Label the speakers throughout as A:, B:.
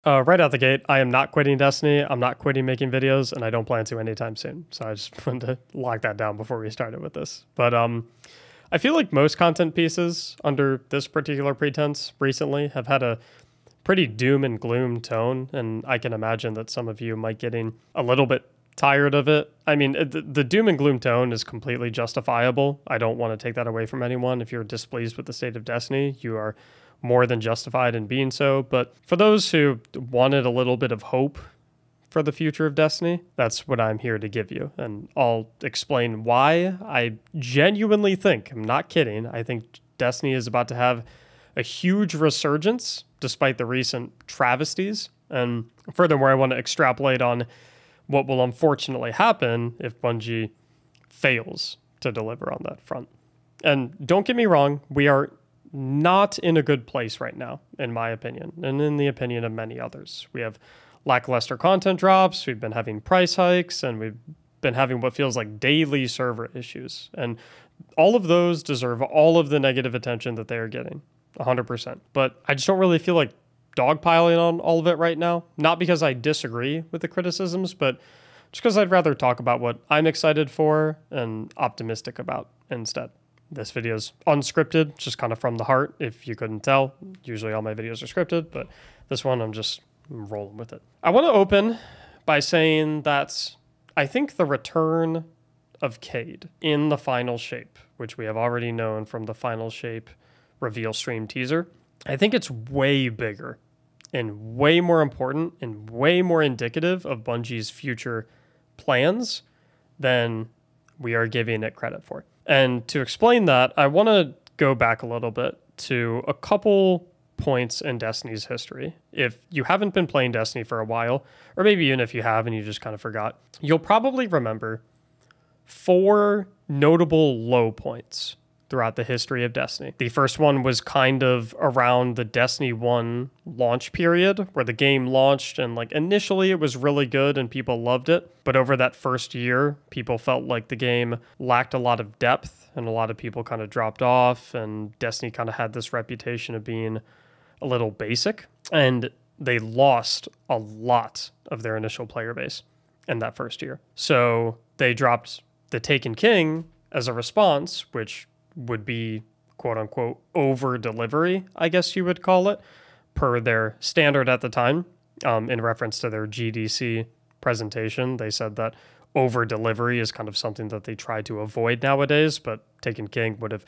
A: Right out the gate, I am not quitting Destiny. I'm not quitting making videos, and I don't plan to anytime soon. So I just wanted to lock that down before we started with this. But I feel like most content pieces under this particular pretense recently have had a pretty doom and gloom tone, and I can imagine that some of you might getting a little bit tired of it. I mean, the doom and gloom tone is completely justifiable. I don't want to take that away from anyone. If you're displeased with the state of Destiny, you are more than justified in being so. But for those who wanted a little bit of hope for the future of Destiny, that's what I'm here to give you. And I'll explain why I genuinely think, I'm not kidding, I think Destiny is about to have a huge resurgence despite the recent travesties. And furthermore, I want to extrapolate on what will unfortunately happen if Bungie fails to deliver on that front. And don't get me wrong, we are not in a good place right now, in my opinion, and in the opinion of many others. We have lackluster content drops, we've been having price hikes, and we've been having what feels like daily server issues. And all of those deserve all of the negative attention that they are getting, 100%. But I just don't really feel like dogpiling on all of it right now. Not because I disagree with the criticisms, but just because I'd rather talk about what I'm excited for and optimistic about instead. This video is unscripted, just kind of from the heart, if you couldn't tell. Usually all my videos are scripted, but this one I'm just rolling with it. I want to open by saying that I think the return of Cade in the final shape, which we have already known from the final shape reveal stream teaser, I think it's way bigger and way more important and way more indicative of Bungie's future plans than we are giving it credit for. And to explain that, I want to go back a little bit to a couple points in Destiny's history. If you haven't been playing Destiny for a while, or maybe even if you have and you just kind of forgot, you'll probably remember 4 notable low points throughout the history of Destiny. The first one was kind of around the Destiny 1 launch period, where the game launched and like initially it was really good and people loved it. But over that first year, people felt like the game lacked a lot of depth and a lot of people kind of dropped off, and Destiny kind of had this reputation of being a little basic, and they lost a lot of their initial player base in that first year. So they dropped the Taken King as a response, which would be quote unquote over delivery, I guess you would call it, per their standard at the time. In reference to their GDC presentation, they said that over delivery is kind of something that they try to avoid nowadays, but Taken King would have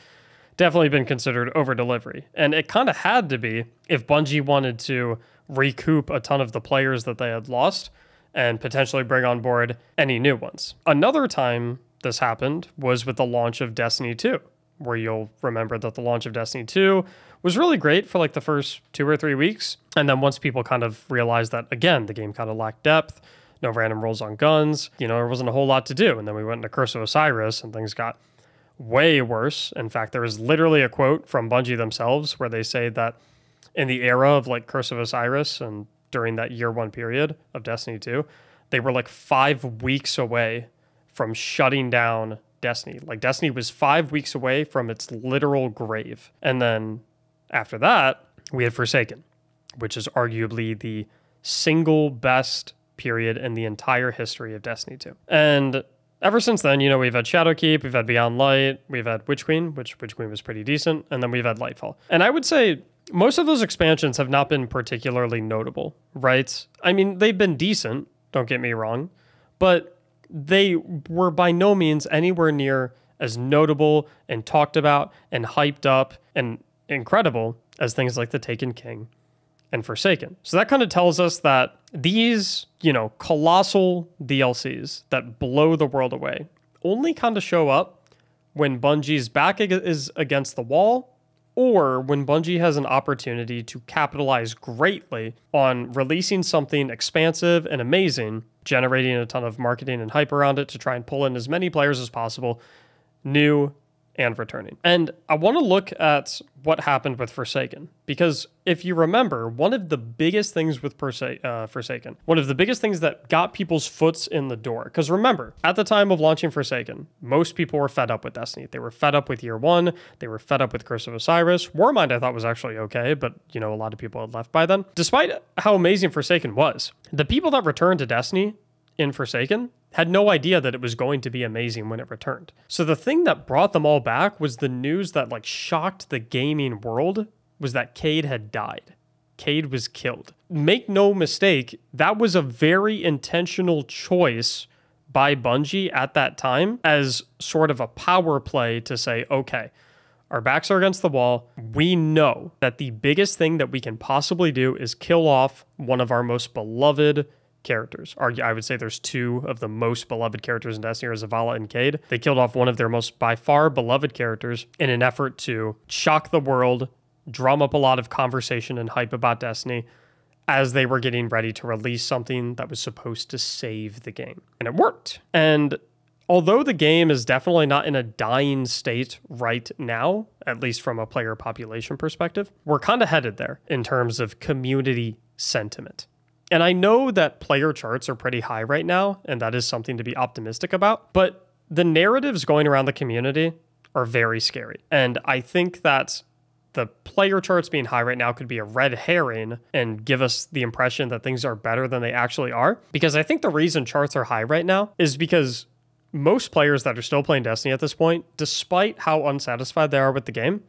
A: definitely been considered over delivery. And it kind of had to be if Bungie wanted to recoup a ton of the players that they had lost and potentially bring on board any new ones. Another time this happened was with the launch of Destiny 2. Where you'll remember that the launch of Destiny 2 was really great for like the first 2 or 3 weeks. And then once people kind of realized that, again, the game kind of lacked depth, no random rolls on guns, there wasn't a whole lot to do. And then we went into Curse of Osiris and things got way worse. In fact, there is literally a quote from Bungie themselves where they say that in the era of like Curse of Osiris and during that year 1 period of Destiny 2, they were like 5 weeks away from shutting down Destiny. Like Destiny was 5 weeks away from its literal grave. And then after that, we had Forsaken, which is arguably the single best period in the entire history of Destiny 2. And ever since then, we've had Shadowkeep, we've had Beyond Light, we've had Witch Queen, which Witch Queen was pretty decent, and then we've had Lightfall. And I would say most of those expansions have not been particularly notable, right? I mean, they've been decent, don't get me wrong, but they were by no means anywhere near as notable and talked about and hyped up and incredible as things like the Taken King and Forsaken. So that kind of tells us that these, colossal DLCs that blow the world away only kind of show up when Bungie's back is against the wall, or when Bungie has an opportunity to capitalize greatly on releasing something expansive and amazing, generating a ton of marketing and hype around it to try and pull in as many players as possible, new and returning. And I want to look at what happened with Forsaken, because if you remember, one of the biggest things with Forsaken, one of the biggest things that got people's foots in the door, because remember, at the time of launching Forsaken, most people were fed up with Destiny. They were fed up with Year One. They were fed up with Curse of Osiris. Warmind I thought was actually okay, but you know, a lot of people had left by then. Despite how amazing Forsaken was, the people that returned to Destiny in Forsaken had no idea that it was going to be amazing when it returned. So the thing that brought them all back was the news that like shocked the gaming world was that Cayde had died. Cayde was killed. Make no mistake, that was a very intentional choice by Bungie at that time as sort of a power play to say, okay, our backs are against the wall. We know that the biggest thing that we can possibly do is kill off one of our most beloved characters. I would say there's two of the most beloved characters in Destiny are Zavala and Cayde. They killed off one of their most by far beloved characters in an effort to shock the world, drum up a lot of conversation and hype about Destiny as they were getting ready to release something that was supposed to save the game. And it worked. And although the game is definitely not in a dying state right now, at least from a player population perspective, we're kind of headed there in terms of community sentiment. And I know that player charts are pretty high right now, and that is something to be optimistic about, but the narratives going around the community are very scary. And I think that the player charts being high right now could be a red herring and give us the impression that things are better than they actually are. Because I think the reason charts are high right now is because most players that are still playing Destiny at this point, despite how unsatisfied they are with the game,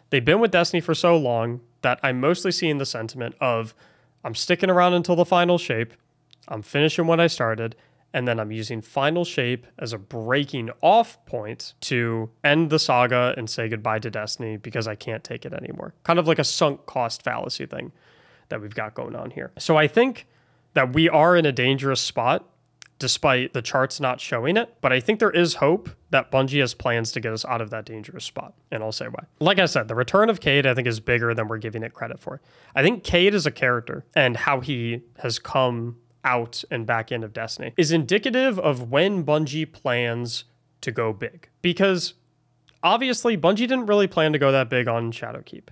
A: they've been with Destiny for so long that I'm mostly seeing the sentiment of, I'm sticking around until the final shape, I'm finishing what I started, and then I'm using final shape as a breaking off point to end the saga and say goodbye to Destiny because I can't take it anymore. Kind of like a sunk cost fallacy thing that we've got going on here. So I think that we are in a dangerous spot despite the charts not showing it, but I think there is hope that Bungie has plans to get us out of that dangerous spot, and I'll say why. Like I said, the return of Cayde I think is bigger than we're giving it credit for. I think Cayde as a character and how he has come out and back end of Destiny is indicative of when Bungie plans to go big. Because obviously Bungie didn't really plan to go that big on Shadowkeep.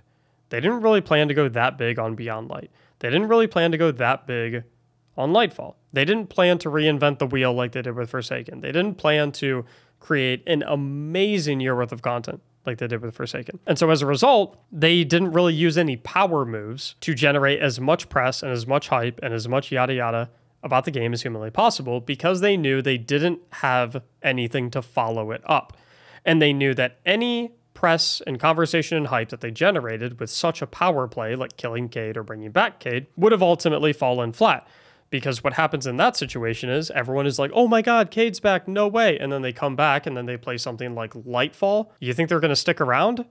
A: They didn't really plan to go that big on Beyond Light. They didn't really plan to go that big on Lightfall. They didn't plan to reinvent the wheel like they did with Forsaken. They didn't plan to create an amazing year worth of content like they did with Forsaken. And so as a result, they didn't really use any power moves to generate as much press and as much hype and as much yada yada about the game as humanly possible because they knew they didn't have anything to follow it up. And they knew that any press and conversation and hype that they generated with such a power play like killing Cayde or bringing back Cayde would have ultimately fallen flat. Because what happens in that situation is everyone is like, oh my God, Cayde's back, no way. And then they come back and then they play something like Lightfall. You think they're going to stick around?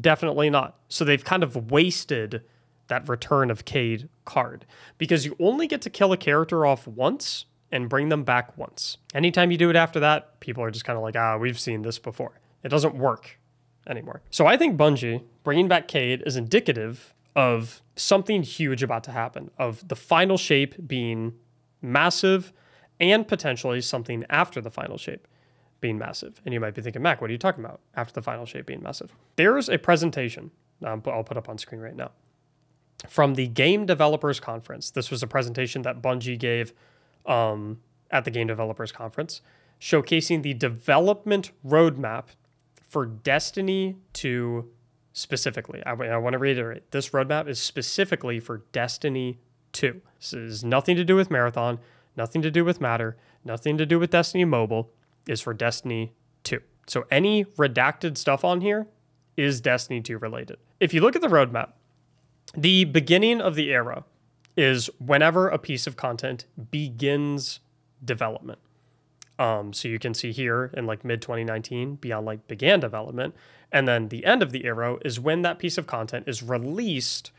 A: Definitely not. So they've kind of wasted that return of Cayde card because you only get to kill a character off once and bring them back once. Anytime you do it after that, people are just kind of like, we've seen this before. It doesn't work anymore. So I think Bungie bringing back Cayde is indicative of something huge about to happen, of the final shape being massive and potentially something after the final shape being massive. And you might be thinking, Mac, what are you talking about after the final shape being massive? There's a presentation I'll put up on screen right now from the Game Developers Conference. This was a presentation that Bungie gave at the Game Developers Conference, showcasing the development roadmap for Destiny 2 specifically. I want to reiterate, this roadmap is specifically for Destiny 2. This is nothing to do with Marathon, nothing to do with Matter, nothing to do with Destiny Mobile. It's for Destiny 2. So any redacted stuff on here is Destiny 2 related. If you look at the roadmap, the beginning of the era is whenever a piece of content begins development. So you can see here in like mid-2019, Beyond Light began development. And then the end of the arrow is when that piece of content is released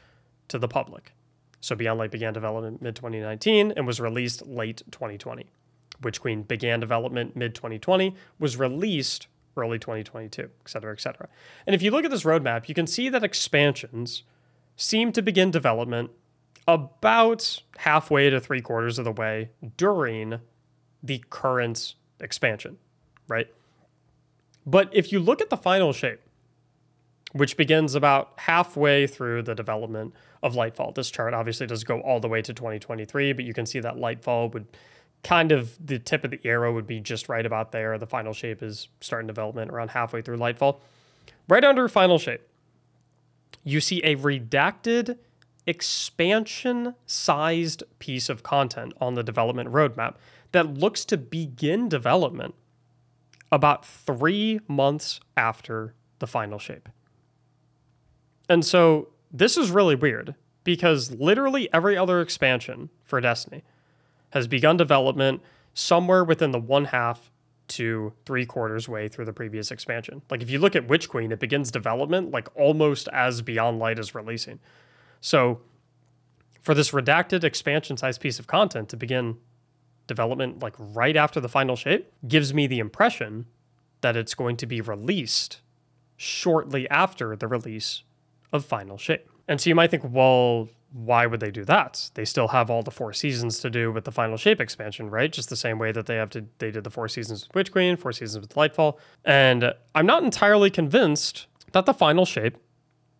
A: to the public. So Beyond Light began development mid-2019 and was released late 2020. Witch Queen began development mid-2020, was released early 2022, et cetera, et cetera. And if you look at this roadmap, you can see that expansions seem to begin development about halfway to 3/4 of the way during the current expansion, right? But if you look at the final shape, which begins about halfway through the development of Lightfall. This chart obviously does go all the way to 2023, but you can see that Lightfall would kind of, the tip of the arrow would be just right about there. The final shape is starting development around halfway through Lightfall. Right under final shape, you see a redacted expansion-sized piece of content on the development roadmap that looks to begin development about 3 months after the final shape. And so this is really weird because literally every other expansion for Destiny has begun development somewhere within the 1/2 to 3/4 way through the previous expansion. Like if you look at Witch Queen, it begins development like almost as Beyond Light is releasing. So for this redacted expansion-sized piece of content to begin development like right after the final shape gives me the impression that it's going to be released shortly after the release of final shape. And so you might think, well, why would they do that? They still have all the 4 seasons to do with the final shape expansion, right? Just the same way that they did the 4 seasons with Witch Queen, 4 seasons with Lightfall. And I'm not entirely convinced that the final shape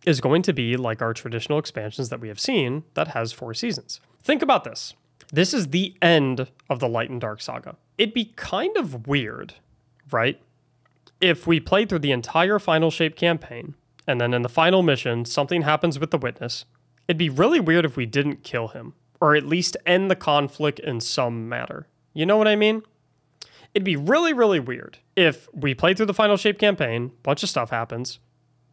A: is going to be like our traditional expansions that we have seen that has 4 seasons. Think about this. This is the end of the Light and Dark saga. It'd be kind of weird, right? If we played through the entire final shape campaign and then in the final mission, something happens with the Witness. It'd be really weird if we didn't kill him, or at least end the conflict in some manner. You know what I mean? It'd be really, really weird if we played through the final shape campaign, bunch of stuff happens,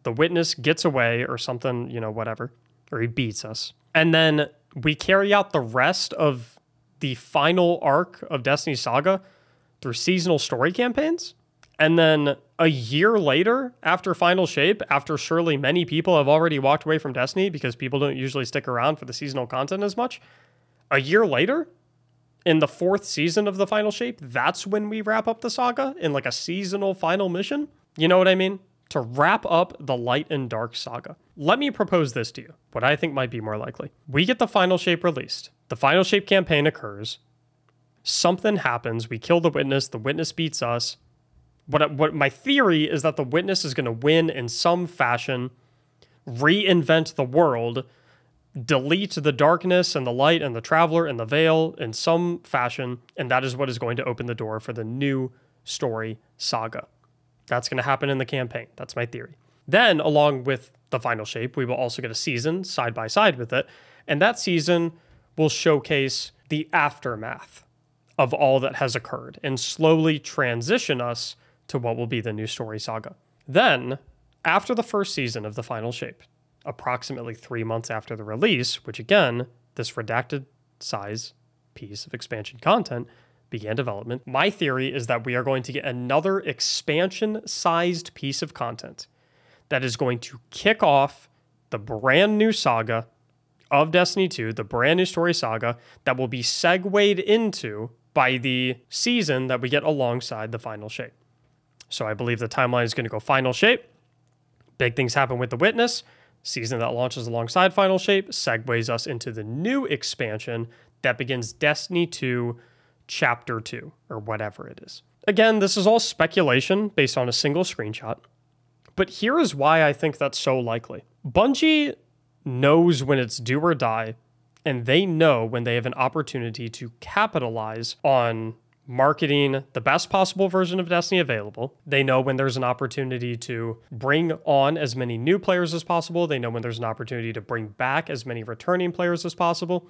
A: the Witness gets away or something, you know, whatever, or he beats us. And then we carry out the rest of the final arc of Destiny Saga through seasonal story campaigns. And then a year later, after Final Shape, after surely many people have already walked away from Destiny because people don't usually stick around for the seasonal content as much, a year later, in the 4th season of the Final Shape, that's when we wrap up the saga in like a seasonal final mission. You know what I mean? To wrap up the Light and Dark saga. Let me propose this to you, what I think might be more likely. We get the Final Shape released. The Final Shape campaign occurs. Something happens. We kill the Witness beats us. What my theory is that the Witness is going to win in some fashion, reinvent the world, delete the darkness and the light and the Traveler and the Veil in some fashion, and that is what is going to open the door for the new story saga. That's going to happen in the campaign. That's my theory. Then, along with the Final Shape, we will also get a season side by side with it, and that season will showcase the aftermath of all that has occurred and slowly transition us to what will be the new story saga. Then, after the 1st season of the Final Shape, approximately 3 months after the release, which again, this redacted size piece of expansion content began development, my theory is that we are going to get another expansion-sized piece of content that is going to kick off the brand new saga of Destiny 2, the brand new story saga that will be segued into by the season that we get alongside the Final Shape. So I believe the timeline is going to go Final Shape. Big things happen with the Witness. Season that launches alongside Final Shape segues us into the new expansion that begins Destiny 2 Chapter 2, or whatever it is. Again, this is all speculation based on a single screenshot. But here is why I think that's so likely. Bungie knows when it's do or die, and they know when they have an opportunity to capitalize on marketing the best possible version of Destiny available. They know when there's an opportunity to bring on as many new players as possible. They know when there's an opportunity to bring back as many returning players as possible.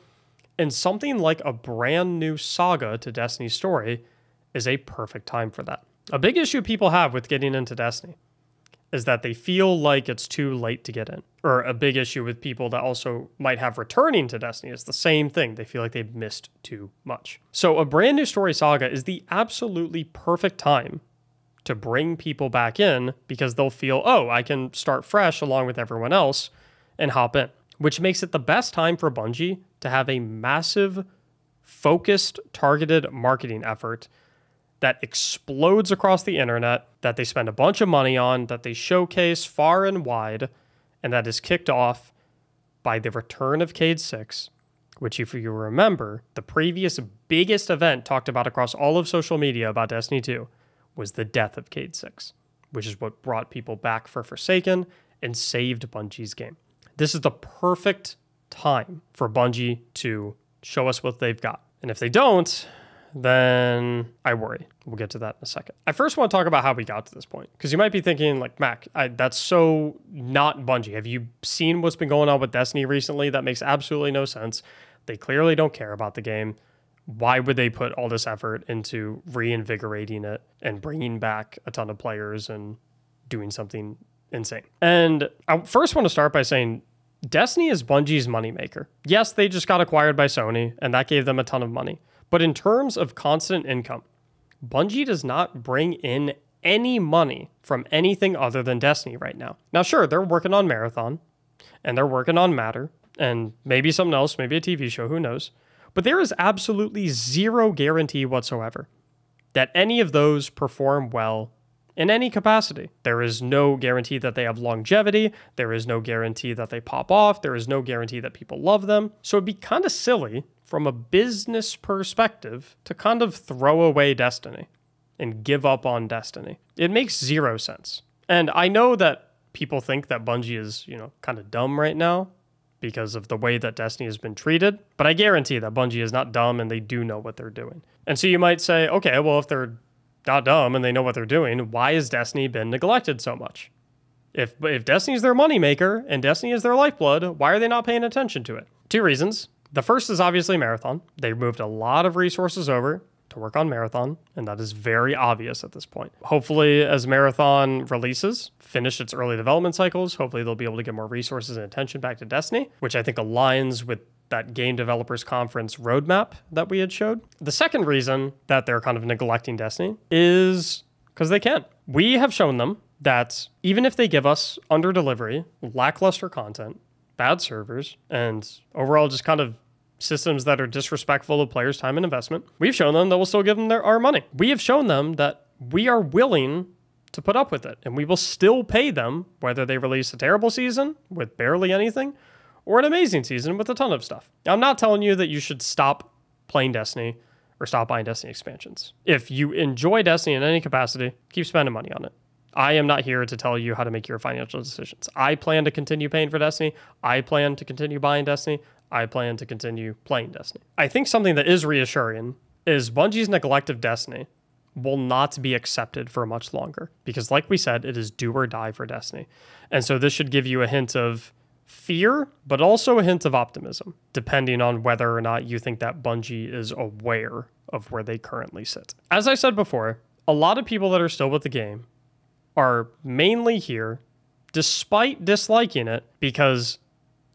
A: And something like a brand new saga to Destiny's story is a perfect time for that. A big issue people have with getting into Destiny is that they feel like it's too late to get in. Or a big issue with people that also might have returning to Destiny is the same thing. They feel like they've missed too much. So a brand new story saga is the absolutely perfect time to bring people back in because they'll feel, oh, I can start fresh along with everyone else and hop in, which makes it the best time for Bungie to have a massive, focused, targeted marketing effort that explodes across the internet, that they spend a bunch of money on, that they showcase far and wide, and that is kicked off by the return of Cade 6, which, if you remember, the previous biggest event talked about across all of social media about Destiny 2 was the death of Cade 6. which is what brought people back for Forsaken and saved Bungie's game. This is the perfect time for Bungie to show us what they've got. And if they don't, then I worry. We'll get to that in a second. I first want to talk about how we got to this point, because you might be thinking, like, Mac, that's so not Bungie. Have you seen what's been going on with Destiny recently? That makes absolutely no sense. They clearly don't care about the game. Why would they put all this effort into reinvigorating it and bringing back a ton of players and doing something insane? And I first want to start by saying Destiny is Bungie's moneymaker. Yes, they just got acquired by Sony, and that gave them a ton of money. But in terms of constant income, Bungie does not bring in any money from anything other than Destiny right now. Now, sure, they're working on Marathon, and they're working on Matter, and maybe something else, maybe a TV show, who knows. But there is absolutely zero guarantee whatsoever that any of those perform well in any capacity. There is no guarantee that they have longevity. There is no guarantee that they pop off. There is no guarantee that people love them. So it'd be kind of silly from a business perspective to kind of throw away Destiny and give up on Destiny. It makes zero sense. And I know that people think that Bungie is, kind of dumb right now because of the way that Destiny has been treated, but I guarantee that Bungie is not dumb and they do know what they're doing. And so you might say, okay, well, if they're not dumb and they know what they're doing, why has Destiny been neglected so much? If Destiny's their moneymaker and Destiny is their lifeblood, why are they not paying attention to it? Two reasons. The first is obviously Marathon. They moved a lot of resources over to work on Marathon, and that is very obvious at this point. Hopefully, as Marathon releases, finish its early development cycles, hopefully they'll be able to get more resources and attention back to Destiny, which I think aligns with that Game Developers Conference roadmap that we had showed. The second reason that they're kind of neglecting Destiny is because they can. We have shown them that even if they give us under delivery, lackluster content, bad servers, and overall just kind of systems that are disrespectful of players' time and investment, we've shown them that we'll still give them our money. We have shown them that we are willing to put up with it, and we will still pay them whether they release a terrible season with barely anything or an amazing season with a ton of stuff. Now, I'm not telling you that you should stop playing Destiny or stop buying Destiny expansions. If you enjoy Destiny in any capacity, keep spending money on it. I am not here to tell you how to make your financial decisions. I plan to continue paying for Destiny. I plan to continue buying Destiny. I plan to continue playing Destiny. I think something that is reassuring is Bungie's neglect of Destiny will not be accepted for much longer because, like we said, it is do or die for Destiny. And so this should give you a hint of fear, but also a hint of optimism, depending on whether or not you think that Bungie is aware of where they currently sit. As I said before, a lot of people that are still with the game are mainly here, despite disliking it, because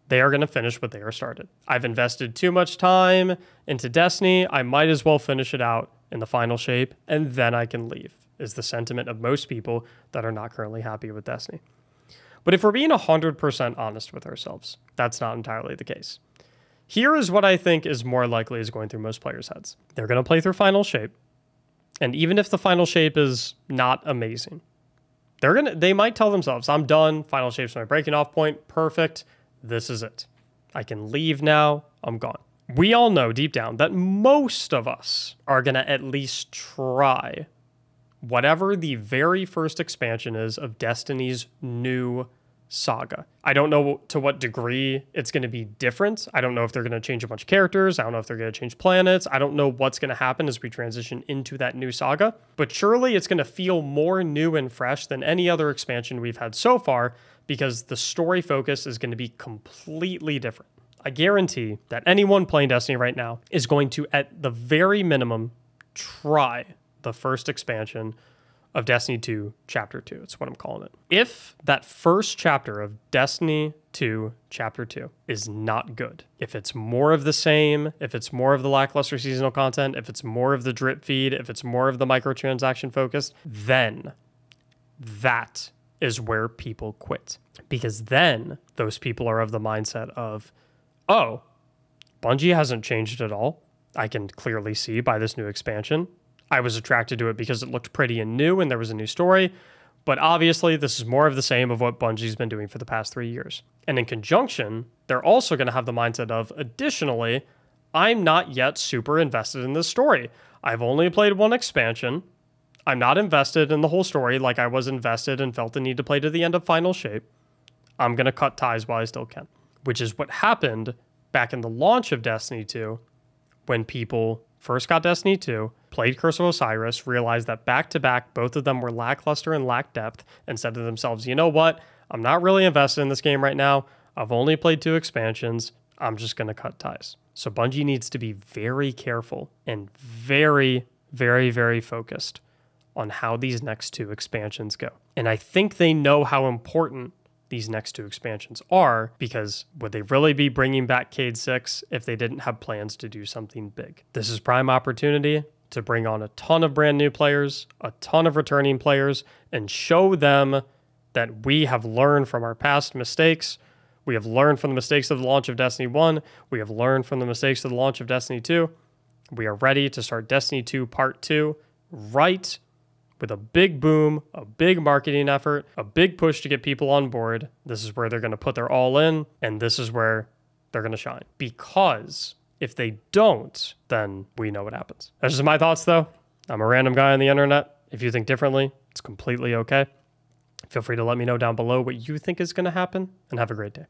A: they are going to finish what they are started. I've invested too much time into Destiny. I might as well finish it out in the final shape, and then I can leave, is the sentiment of most people that are not currently happy with Destiny. But if we're being 100% honest with ourselves, that's not entirely the case. Here is what I think is more likely is going through most players' heads. They're going to play through final shape, and even if the final shape is not amazing, they might tell themselves, I'm done, final shape's my breaking off point, perfect, this is it. I can leave now, I'm gone. We all know deep down that most of us are going to at least try whatever the very first expansion is of Destiny's new saga. I don't know to what degree it's going to be different. I don't know if they're going to change a bunch of characters. I don't know if they're going to change planets. I don't know what's going to happen as we transition into that new saga. But surely it's going to feel more new and fresh than any other expansion we've had so far because the story focus is going to be completely different. I guarantee that anyone playing Destiny right now is going to, at the very minimum, try the first expansion of Destiny 2 Chapter 2. It's what I'm calling it. If that first chapter of Destiny 2 Chapter 2 is not good, if it's more of the same, if it's more of the lackluster seasonal content, if it's more of the drip feed, if it's more of the microtransaction focus, then that is where people quit. Because then those people are of the mindset of, oh, Bungie hasn't changed at all. I can clearly see by this new expansion. I was attracted to it because it looked pretty and new and there was a new story. But obviously, this is more of the same of what Bungie's been doing for the past 3 years. And in conjunction, they're also going to have the mindset of, additionally, I'm not yet super invested in this story. I've only played one expansion. I'm not invested in the whole story like I was invested and felt the need to play to the end of Final Shape. I'm going to cut ties while I still can, which is what happened back in the launch of Destiny 2 when people first got Destiny 2, played Curse of Osiris, realized that back-to-back, both of them were lackluster and lacked depth, and said to themselves, you know what? I'm not really invested in this game right now. I've only played 2 expansions. I'm just going to cut ties. So Bungie needs to be very careful and very, very, very focused on how these next 2 expansions go. And I think they know how important these next 2 expansions are, because would they really be bringing back Cade 6 if they didn't have plans to do something big? This is prime opportunity to bring on a ton of brand new players, a ton of returning players, and show them that we have learned from our past mistakes. We have learned from the mistakes of the launch of Destiny 1. We have learned from the mistakes of the launch of Destiny 2. We are ready to start Destiny 2 Part 2 right, with a big boom, a big marketing effort, a big push to get people on board. This is where they're going to put their all in, and this is where they're going to shine. Because if they don't, then we know what happens. That's just my thoughts, though. I'm a random guy on the internet. If you think differently, it's completely okay. Feel free to let me know down below what you think is going to happen, and have a great day.